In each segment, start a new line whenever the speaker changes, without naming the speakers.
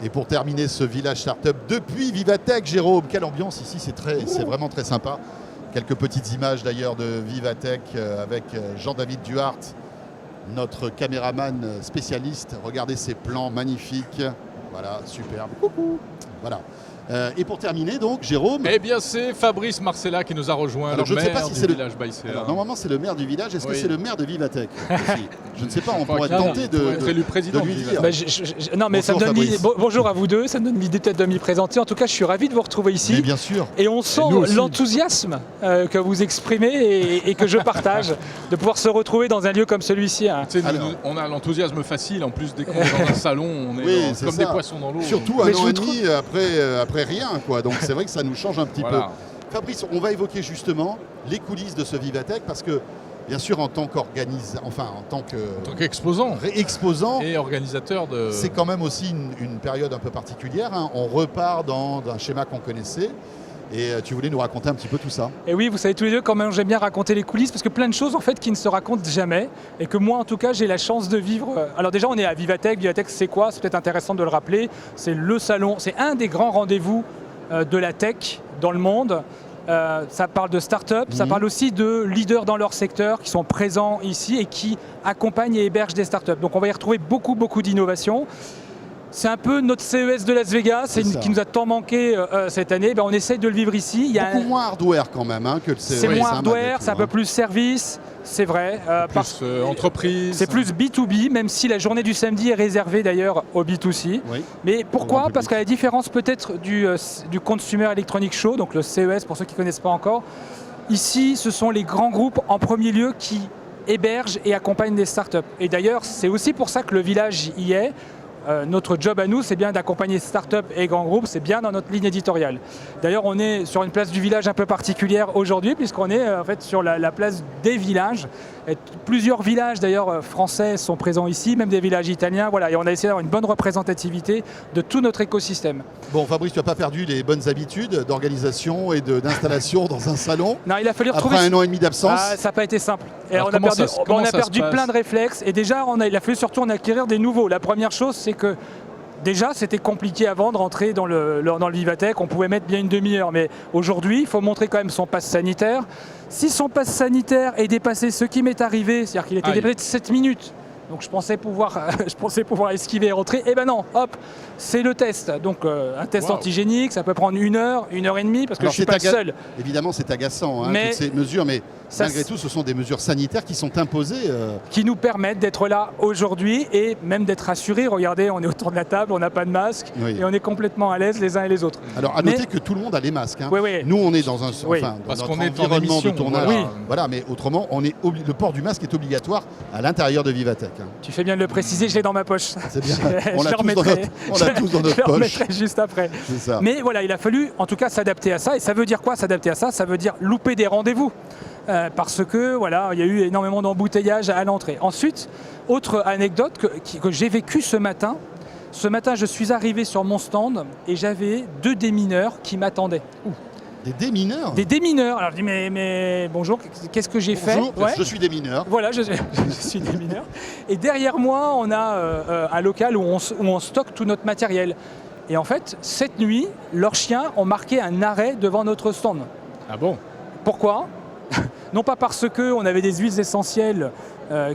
Et pour terminer ce village startup depuis Vivatech, Jérôme, quelle ambiance ici, c'est vraiment très sympa. Quelques petites images d'ailleurs de Vivatech avec Jean-David Duhart, notre caméraman spécialiste. Regardez ces plans magnifiques. Voilà, superbe. Coucou. Voilà. Et pour terminer donc, Jérôme...
Eh bien c'est Fabrice Marcella qui nous a rejoint,
Alors,
le maire du village Baïséa.
Alors normalement c'est le maire du village, est-ce que c'est le maire de Vivatech aussi? Je ne sais pas, on pourrait
qu'il
tenter de
élu président
de lui dire.
Non mais
Bonjour,
ça me donne
Fabrice.
bonjour à vous deux, ça me donne l'idée peut-être de m'y présenter. En tout cas, je suis ravi de vous retrouver ici.
Mais bien sûr.
Et on sent
nous aussi.
l'enthousiasme que vous exprimez et que je partage de pouvoir se retrouver dans un lieu comme celui-ci. Hein.
Tu sais,
Alors-
on a l'enthousiasme facile, en plus dès qu'on est dans un salon, on est
Oui,
comme
c'est
des
ça.
poissons dans l'eau.
Surtout un
Mais je
an
vous
et demi après rien, quoi. Donc c'est vrai que ça nous change un petit
Voilà.
peu. Fabrice, on va évoquer justement les coulisses de ce Vivatech parce que, bien sûr, en tant en tant que
En tant qu'exposant
exposant,
et organisateur de...
c'est quand même aussi une période un peu particulière. Hein. On repart dans un schéma qu'on connaissait. Et tu voulais nous raconter un petit peu tout ça.
Et oui, vous savez tous les deux comment j'aime bien raconter les coulisses, parce que plein de choses en fait qui ne se racontent jamais, et que moi en tout cas j'ai la chance de vivre. Alors déjà on est à Vivatech. Vivatech c'est quoi? C'est peut-être intéressant de le rappeler. C'est le salon, c'est un des grands rendez-vous de la tech dans le monde. Ça parle de start-up, ça parle aussi de leaders dans leur secteur qui sont présents ici et qui accompagnent et hébergent des start-up. Donc on va y retrouver beaucoup d'innovations. C'est un peu notre CES de Las Vegas, qui nous a tant manqué cette année. Ben, on essaye de le vivre ici. Il y a
Beaucoup moins hardware quand même que le CES.
c'est moins
hein,
hardware,
malgré
c'est un
tout,
peu
hein.
plus service, c'est vrai.
plus entreprise.
C'est plus B2B, même si la journée du samedi est réservée d'ailleurs au B2C.
Oui.
Mais
Au
pourquoi?
grand
Parce
public.
qu'à la différence peut-être du Consumer Electronics Show, donc le CES pour ceux qui ne connaissent pas encore, ici ce sont les grands groupes en premier lieu qui hébergent et accompagnent des startups. Et d'ailleurs c'est aussi pour ça que le village y est. Notre job à nous, c'est bien d'accompagner start-up et grands groupes, c'est bien dans notre ligne éditoriale. D'ailleurs, on est sur une place du village un peu particulière aujourd'hui, puisqu'on est en fait sur la place des villages. Et plusieurs villages d'ailleurs français sont présents ici, même des villages italiens. Voilà, et on a essayé d'avoir une bonne représentativité de tout notre écosystème.
Bon, Fabrice, tu n'as pas perdu les bonnes habitudes d'organisation et d'installation dans un salon.
Non, il a fallu retrouver.
Après un an et demi d'absence.
Ah, ça n'a pas été simple. Et
Alors,
on a
comment
perdu,
ça- comment
on a
ça se
perdu
passe
plein de réflexes. Et déjà, il a fallu surtout en acquérir des nouveaux. La première chose, c'est que déjà, c'était compliqué avant de rentrer dans le Vivatech. On pouvait mettre bien une demi-heure. Mais aujourd'hui, il faut montrer quand même son pass sanitaire. Si son pass sanitaire est dépassé, ce qui m'est arrivé, c'est-à-dire qu'il était
Aïe.
dépassé de 7 minutes. Donc je pensais pouvoir esquiver et rentrer. Et ben non, hop, c'est le test. Donc un test
Wow.
antigénique, ça peut prendre 1 heure, 1h30, parce que
Alors,
je ne suis pas le seul.
Évidemment, c'est agaçant, hein,
Mais
toutes ces mesures, mais
ça
malgré
s-
tout, ce sont des mesures sanitaires qui sont imposées.
Qui nous permettent d'être là aujourd'hui et même d'être rassurés. Regardez, on est autour de la table, on n'a pas de masque
Oui.
et on est complètement à l'aise les uns et les autres.
Alors, à
Mais-
noter que tout le monde a les masques. Hein.
Oui, oui.
Nous, on est dans un,
Oui.
enfin, dans
Parce
notre
qu'on est en
environnement
émission,
de tournage.
voilà.
Voilà, mais autrement, le port du masque est obligatoire à l'intérieur de Vivatech. Hein.
Tu fais bien de le préciser, je l'ai dans ma poche.
C'est bien.
Je
On l'a
le
tous dans
remettrai.
notre- on l'a tous dans notre
Je le
poche.
remettrai juste après.
C'est ça.
Mais voilà, il a fallu en tout cas s'adapter à ça. Et ça veut dire quoi s'adapter à ça? Ça veut dire louper des rendez-vous. Parce que voilà, il y a eu énormément d'embouteillages à l'entrée. Ensuite, autre anecdote que j'ai vécue ce matin. Ce matin, je suis arrivé sur mon stand et j'avais 2 démineurs qui m'attendaient.
Des démineurs.
Des démineurs. Alors je dis mais bonjour, qu'est-ce que j'ai fait?
Bonjour,
Ouais.
je suis démineur.
Voilà, je suis démineur. Et derrière moi, on a un local où on stocke tout notre matériel. Et en fait, cette nuit, leurs chiens ont marqué un arrêt devant notre stand.
Ah bon?
Pourquoi? Non pas parce qu'on avait des huiles essentielles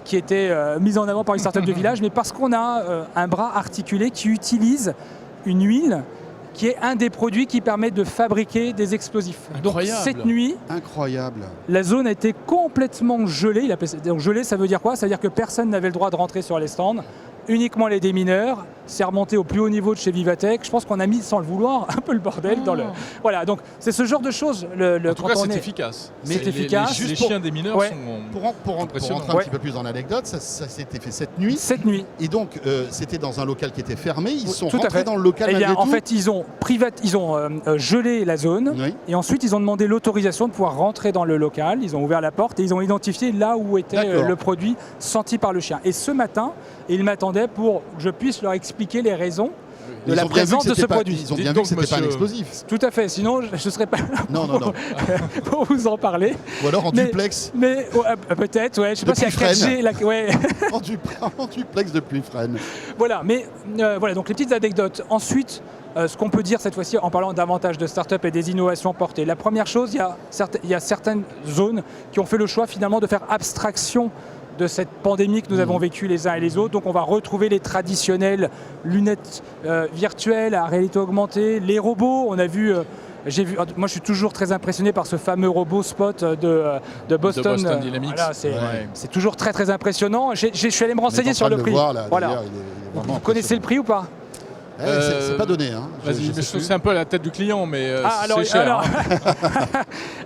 qui étaient mises en avant par une startup de village, mais parce qu'on a un bras articulé qui utilise une huile qui est un des produits qui permet de fabriquer des explosifs.
Incroyable.
Donc cette nuit,
Incroyable.
la zone a été complètement gelée. Donc gelée, ça veut dire quoi? Ça veut dire que personne n'avait le droit de rentrer sur les stands. Uniquement les démineurs. C'est remonté au plus haut niveau de chez Vivatech. Je pense qu'on a mis, sans le vouloir, un peu le bordel dans le... Voilà, donc c'est ce genre de choses.
En tout cas,
quand on
c'est
est-
efficace.
C'est efficace.
Les
Juste pour-
chiens des mineurs
Ouais.
sont...
Pour
Impressionnant.
rentrer un
Ouais.
petit peu plus dans l'anecdote, ça s'était fait cette nuit.
Cette nuit.
Et donc, c'était dans un local qui était fermé. Ils sont
Tout à
rentrés
fait.
dans le local
Eh bien,
malgré
en
tout.
fait, ils ont gelé la zone.
Oui.
Et ensuite, ils ont demandé l'autorisation de pouvoir rentrer dans le local. Ils ont ouvert la porte et ils ont identifié là où était
D'accord.
le produit senti par le chien. Et ce matin, ils m'attendaient pour que je puisse leur expliquer les raisons de la présence de ce produit.
Ils ont
Dites
bien vu
donc,
que c'était pas un
monsieur-
explosif.
Tout à fait, sinon je ne serais pas là
Non, non, non.
pour vous en parler.
Ou alors en
Mais-
duplex.
Mais peut-être, ouais, je sais pas s'il y a
Depuis
4G. Ouais.
En duplex depuis Fresnes.
Voilà, mais voilà, donc les petites anecdotes. Ensuite, ce qu'on peut dire cette fois-ci en parlant davantage de start-up et des innovations portées. La première chose, il y a certaines zones qui ont fait le choix finalement de faire abstraction de cette pandémie que nous avons vécue les uns et les autres. Donc on va retrouver les traditionnelles lunettes virtuelles à réalité augmentée, les robots. On a vu... moi, je suis toujours très impressionné par ce fameux robot Spot de Boston.
Boston Dynamics.
Voilà,
Ouais.
c'est toujours très très impressionnant. Je suis allé me
On est en
renseigner sur
train
le
de
prix.
voir, là,
Voilà.
d'ailleurs, il est vraiment
Vous connaissez le prix ou pas?
c'est pas donné. Hein.
Vas-y, mais
sais plus.
c'est un peu à la tête du client, mais
Alors,
c'est cher.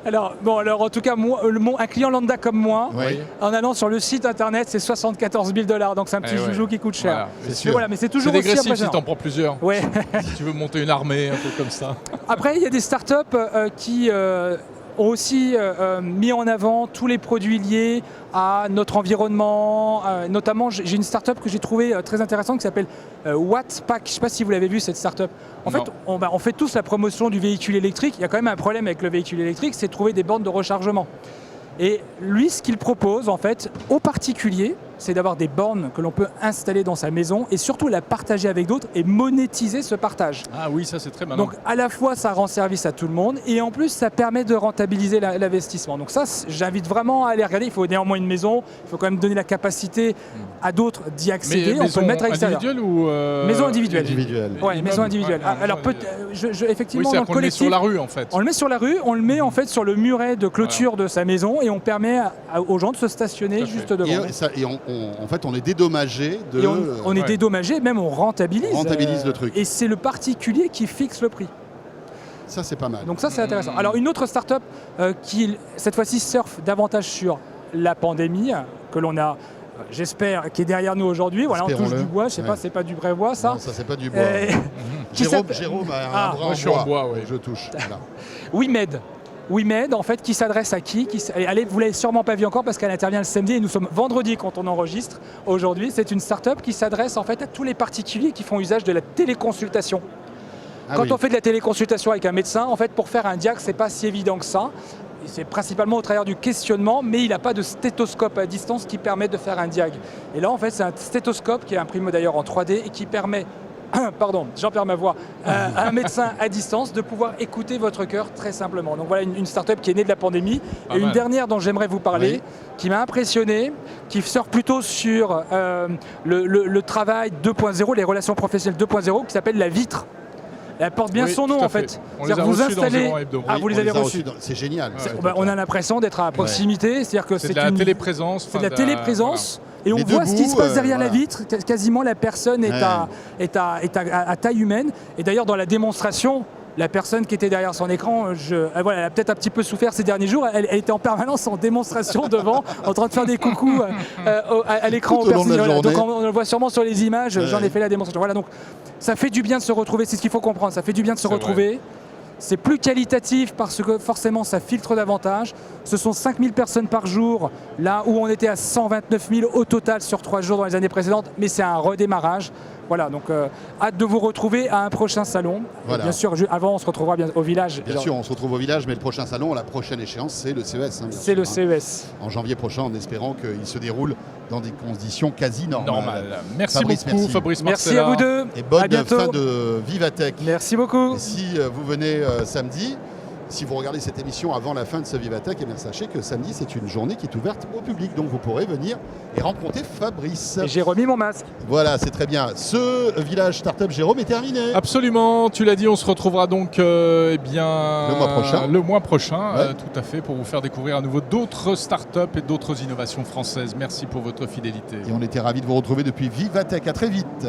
alors, en tout cas, un client lambda comme moi,
Oui.
en allant sur le site internet, c'est 74 000 $. Donc c'est un petit
Eh ouais.
joujou qui coûte cher.
Voilà.
C'est
Mais
sûr.
voilà, mais c'est
C'est
toujours aussi
dégressif si
impressionnant.
t'en prends plusieurs.
Ouais.
Si tu veux monter une armée, un peu comme ça.
Après, il y a des startups qui ont aussi mis en avant tous les produits liés à notre environnement. Notamment, j'ai une startup que j'ai trouvée très intéressante qui s'appelle Wattpack. Je ne sais pas si vous l'avez vu, cette startup. En
Non.
fait, on fait tous la promotion du véhicule électrique. Il y a quand même un problème avec le véhicule électrique, c'est de trouver des bornes de rechargement. Et lui, ce qu'il propose, en fait, aux particuliers, c'est d'avoir des bornes que l'on peut installer dans sa maison et surtout la partager avec d'autres et monétiser ce partage.
Ah oui, ça c'est très malin.
Donc à la fois ça rend service à tout le monde et en plus ça permet de rentabiliser l'investissement. Donc ça j'invite vraiment à aller regarder. Il faut néanmoins une maison, il faut quand même donner la capacité à d'autres d'y accéder. On peut
maison
le mettre à l'extérieur.
individuelle ou
Maison individuelle.
Individuel.
Ouais,
Immeuble.
maison individuelle.
Ouais,
Alors
maison
effectivement
oui,
dans
c'est-à-dire
le
qu'on le met sur
collectif,
la rue en fait.
on le met sur la rue, on le met en fait sur le muret de clôture de sa maison et on permet aux gens de se stationner
Tout à fait.
juste devant.
Et en fait, on est dédommagé de.
Et on est
ouais.
dédommagé, même on rentabilise.
On rentabilise le truc.
Et c'est le particulier qui fixe le prix.
Ça, c'est pas mal.
Donc ça, c'est intéressant. Alors une autre start-up qui, cette fois-ci, surfe davantage sur la pandémie, que l'on a, j'espère, qui est derrière nous aujourd'hui. Voilà, on touche
Espérons-le.
du bois. Je sais
Ouais.
pas, c'est pas du vrai bois, ça.
Non, ça, c'est pas du bois.
Euh, qui s'appelle-
Jérôme a
Ah,
un bras
moi,
en
je suis en bois, oui.
Je touche. Voilà.
WeMed, en fait, qui s'adresse à qui, allez, vous l'avez sûrement pas vu encore parce qu'elle intervient le samedi et nous sommes vendredi quand on enregistre aujourd'hui. C'est une start-up qui s'adresse en fait à tous les particuliers qui font usage de la téléconsultation.
Ah
Quand
oui.
on fait de la téléconsultation avec un médecin, en fait, pour faire un diag, c'est pas si évident que ça. Et c'est principalement au travers du questionnement, mais il n'a pas de stéthoscope à distance qui permet de faire un diag. Et là, en fait, c'est un stéthoscope qui est imprimé d'ailleurs en 3D et qui permet, pardon, j'en perds ma voix, à un médecin à distance de pouvoir écouter votre cœur très simplement. Donc voilà une start-up qui est née de la pandémie.
Pas
Et une
mal.
dernière dont j'aimerais vous parler,
Oui.
qui m'a impressionné, qui sort plutôt sur le travail 2.0, les relations professionnelles 2.0, qui s'appelle La Vitre. Elle porte bien
Oui,
son
tout
nom
à
en
fait.
fait.
On les a
C'est-à-dire vous
reçus dans
installez.
Zéro Hebdo.
Ah,
Oui,
vous les
on
avez
a
reçus.
C'est génial.
Ouais.
ce
Bah, on a
truc-là.
l'impression d'être à proximité, c'est-à-dire que
C'est
c'est
de la
une
téléprésence.
c'est de la
enfin,
téléprésence et on
Mais
voit ce qui
debout,
se passe derrière la
voilà.
vitre. Quasiment la personne est,
Ouais.
à taille humaine. Et d'ailleurs dans la démonstration, la personne qui était derrière son écran, voilà, elle a peut-être un petit peu souffert ces derniers jours. Elle était en permanence en démonstration devant, en train de faire des coucous à l'écran
Tout
aux
au long de la
personnes. Voilà. Donc
journée.
on le voit sûrement sur les images.
Ouais.
J'en ai fait la démonstration. Voilà, donc ça fait du bien de se retrouver. C'est ce qu'il faut comprendre. Ça fait du bien de se
C'est
retrouver. C'est plus qualitatif parce que forcément ça filtre davantage. Ce sont 5000 personnes par jour, là où on était à 129 000 au total sur 3 jours dans les années précédentes, mais c'est un redémarrage. Voilà, donc hâte de vous retrouver à un prochain salon.
Voilà.
Bien sûr, avant on se retrouvera bien au village.
Bien sûr, on se retrouve au village, mais le prochain salon, la prochaine échéance, c'est le CES. Hein, bien
C'est
sûr,
le
hein.
CES.
En janvier prochain, en espérant qu'il se déroule dans des conditions quasi normales.
Normal. Merci
Fabrice,
beaucoup,
merci.
Fabrice
Merci
Marcella.
à vous deux.
Et bonne
à bientôt.
fin de Vivatech.
Merci beaucoup.
Et si vous venez samedi, si vous regardez cette émission avant la fin de ce Vivatech, eh bien, sachez que samedi, c'est une journée qui est ouverte au public. Donc vous pourrez venir et rencontrer Fabrice.
Et j'ai remis mon masque.
Voilà, c'est très bien. Ce village Startup Jérôme est terminé.
Absolument, tu l'as dit, on se retrouvera donc eh bien,
Le mois prochain.
Le mois prochain,
Ouais.
tout à fait, pour vous faire découvrir à nouveau d'autres startups et d'autres innovations françaises. Merci pour votre fidélité.
Et on était ravis de vous retrouver depuis Vivatech. À très vite.